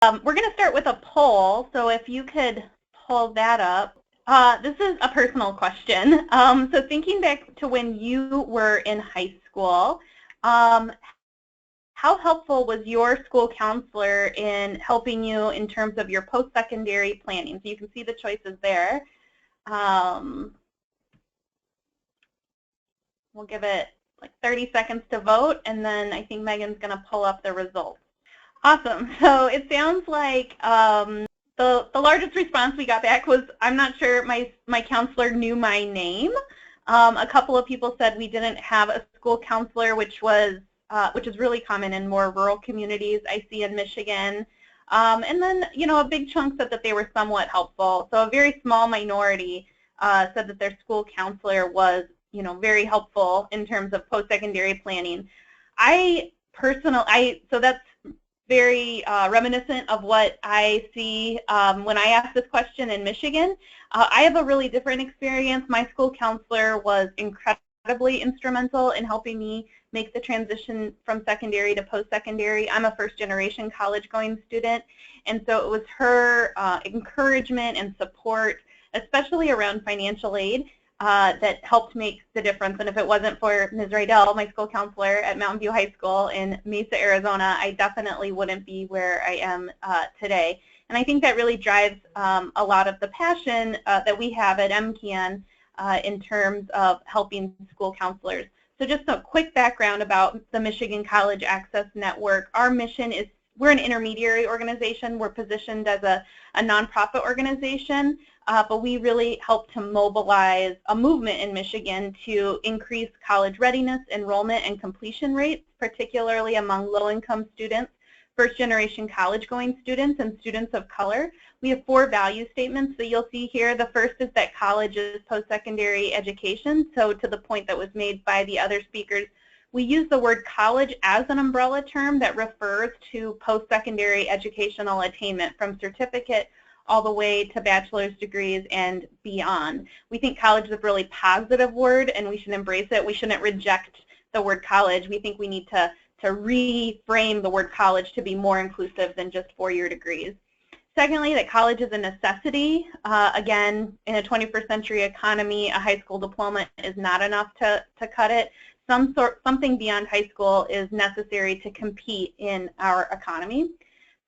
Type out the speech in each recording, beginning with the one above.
We're going to start with a poll, so if you could pull that up. This is a personal question. So thinking back to when you were in high school, how helpful was your school counselor in helping you in terms of your post-secondary planning? So you can see the choices there. We'll give it like 30 seconds to vote, and then I think Megan's going to pull up the results. Awesome. So it sounds like the largest response we got back was, I'm not sure my counselor knew my name. A couple of people said we didn't have a school counselor, which is really common in more rural communities I see in Michigan. And then, a big chunk said that they were somewhat helpful. So a very small minority said that their school counselor was, very helpful in terms of post-secondary planning. So that's very reminiscent of what I see when I ask this question in Michigan. I have a really different experience. My school counselor was incredibly instrumental in helping me make the transition from secondary to post-secondary. I'm a first-generation college-going student, and so it was her encouragement and support, especially around financial aid, that helped make the difference. And if it wasn't for Ms. Rydell, my school counselor at Mountain View High School in Mesa, Arizona, I definitely wouldn't be where I am today. And I think that really drives a lot of the passion that we have at MCAN in terms of helping school counselors. So just a quick background about the Michigan College Access Network. Our mission is, we're an intermediary organization. We're positioned as a nonprofit organization, but we really help to mobilize a movement in Michigan to increase college readiness, enrollment, and completion rates, particularly among low-income students, first-generation college-going students, and students of color. We have 4 value statements that you'll see here. The first is that college is post-secondary education. So to the point that was made by the other speakers, we use the word college as an umbrella term that refers to post-secondary educational attainment from certificate all the way to bachelor's degrees and beyond. We think college is a really positive word and we should embrace it. We shouldn't reject the word college. We think we need to reframe the word college to be more inclusive than just 4-year degrees. Secondly, that college is a necessity. Again, in a 21st century economy, a high school diploma is not enough to cut it. Something beyond high school is necessary to compete in our economy.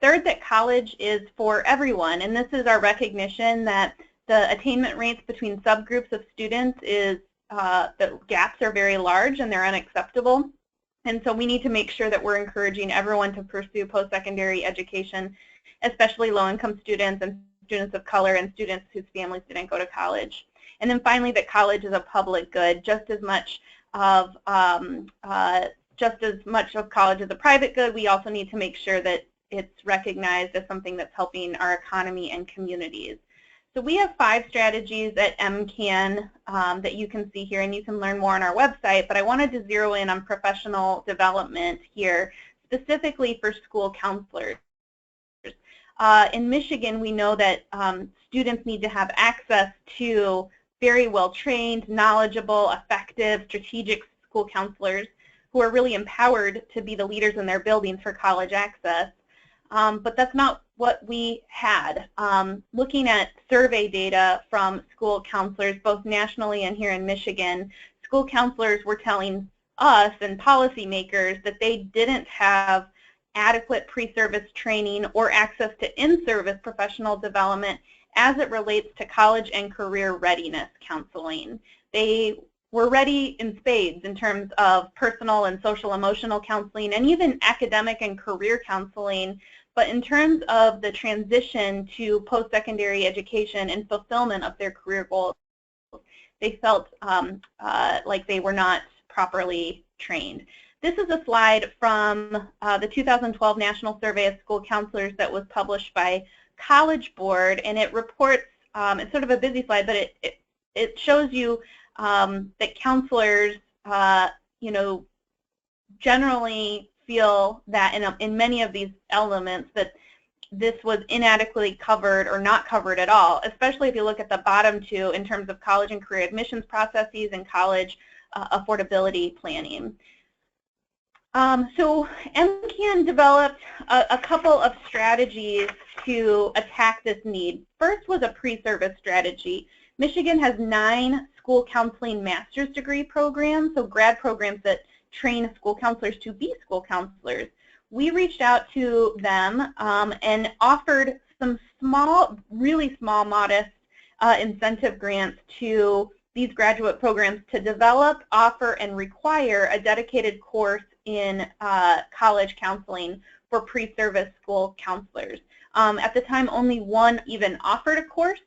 Third, that college is for everyone, and this is our recognition that the attainment rates between subgroups of students the gaps are very large and they're unacceptable. And so we need to make sure that we're encouraging everyone to pursue post-secondary education, especially low-income students and students of color and students whose families didn't go to college. And then finally, that college is a public good. Just as much of college as a private good, we also need to make sure that it's recognized as something that's helping our economy and communities. So we have 5 strategies at MCAN that you can see here, and you can learn more on our website, but I wanted to zero in on professional development here, specifically for school counselors. In Michigan, we know that students need to have access to very well-trained, knowledgeable, effective, strategic school counselors who are really empowered to be the leaders in their buildings for college access. But that's not what we had. Looking at survey data from school counselors, both nationally and here in Michigan, school counselors were telling us and policymakers that they didn't have adequate pre-service training or access to in-service professional development as it relates to college and career readiness counseling. They were ready in spades in terms of personal and social emotional counseling and even academic and career counseling. But in terms of the transition to post-secondary education and fulfillment of their career goals, they felt like they were not properly trained. This is a slide from the 2012 National Survey of School Counselors that was published by College Board, and it reports, it's sort of a busy slide, but it shows you that counselors, generally feel that in many of these elements that this was inadequately covered or not covered at all, especially if you look at the bottom 2 in terms of college and career admissions processes and college affordability planning. So MCAN developed a couple of strategies to attack this need. First was a pre-service strategy. Michigan has 9 school counseling master's degree programs, so grad programs that train school counselors to be school counselors. We reached out to them and offered some small, really small, modest incentive grants to these graduate programs to develop, offer, and require a dedicated course in college counseling for pre-service school counselors. At the time, only one even offered a course,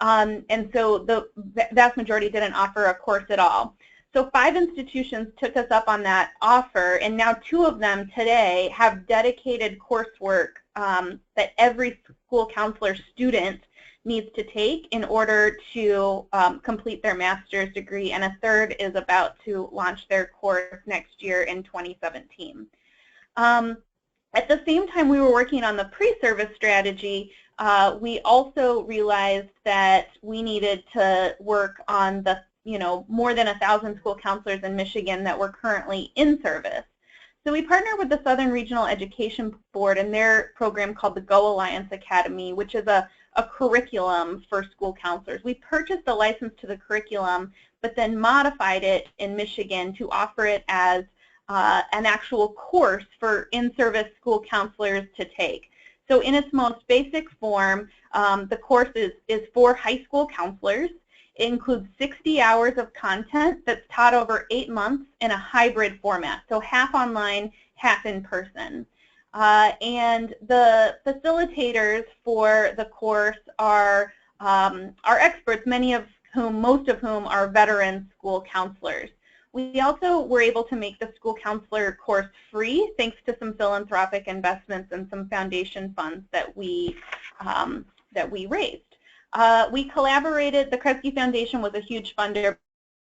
and so the vast majority didn't offer a course at all. So 5 institutions took us up on that offer, and now 2 of them today have dedicated coursework that every school counselor student needs to take in order to complete their master's degree, and a third is about to launch their course next year in 2017. At the same time we were working on the pre-service strategy, we also realized that we needed to work on the more than 1,000 school counselors in Michigan that were currently in service. So we partnered with the Southern Regional Education Board and their program called the Go Alliance Academy, which is a curriculum for school counselors. We purchased a license to the curriculum, but then modified it in Michigan to offer it as an actual course for in-service school counselors to take. So in its most basic form, the course is for high school counselors. It includes 60 hours of content that's taught over 8 months in a hybrid format, so half online, half in person. And the facilitators for the course are experts, most of whom are veteran school counselors. We also were able to make the school counselor course free thanks to some philanthropic investments and some foundation funds that we raised. We collaborated, the Kresge Foundation was a huge funder,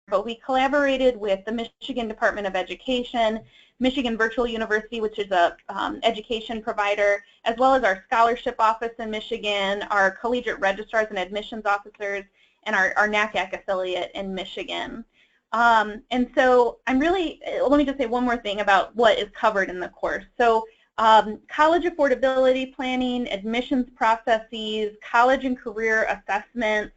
but we collaborated with the Michigan Department of Education, Michigan Virtual University, which is a education provider, as well as our scholarship office in Michigan, our collegiate registrars and admissions officers, and our NACAC affiliate in Michigan. And so let me just say one more thing about what is covered in the course. So college affordability planning, admissions processes, college and career assessments,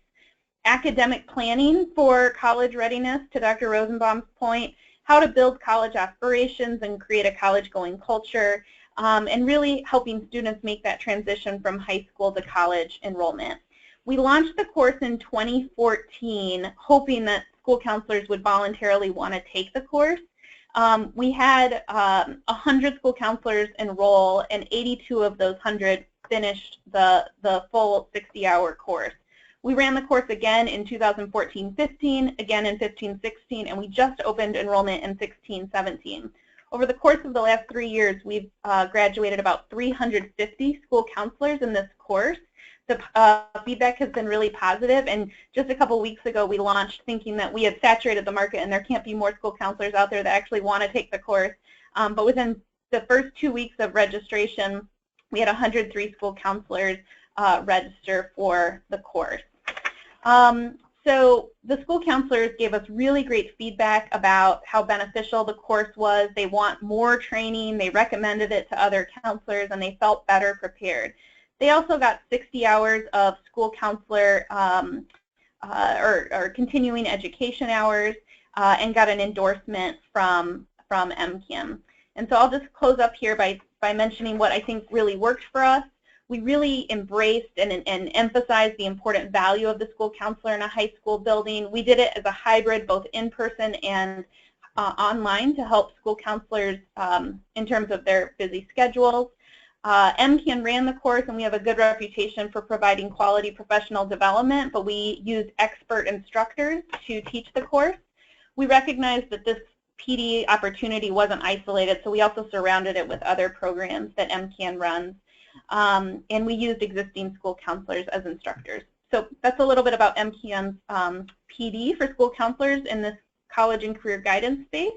academic planning for college readiness, to Dr. Rosenbaum's point, how to build college aspirations and create a college-going culture, and really helping students make that transition from high school to college enrollment. We launched the course in 2014, hoping that school counselors would voluntarily want to take the course. We had 100 school counselors enroll, and 82 of those 100 finished the full 60-hour course. We ran the course again in 2014-15, again in 15-16, and we just opened enrollment in 16-17. Over the course of the last 3 years, we've graduated about 350 school counselors in this course. The feedback has been really positive, and just a couple weeks ago we launched thinking that we had saturated the market and there can't be more school counselors out there that actually want to take the course. But within the first 2 weeks of registration, we had 103 school counselors register for the course. So the school counselors gave us really great feedback about how beneficial the course was. They want more training, they recommended it to other counselors, and they felt better prepared. They also got 60 hours of school counselor or continuing education hours and got an endorsement from MCAN. And so I'll just close up here by mentioning what I think really worked for us. We really embraced and emphasized the important value of the school counselor in a high school building. We did it as a hybrid, both in person and online, to help school counselors in terms of their busy schedules. MCAN ran the course, and we have a good reputation for providing quality professional development, but we used expert instructors to teach the course. We recognized that this PD opportunity wasn't isolated, so we also surrounded it with other programs that MCAN runs, and we used existing school counselors as instructors. So that's a little bit about MCAN's PD for school counselors in this college and career guidance space.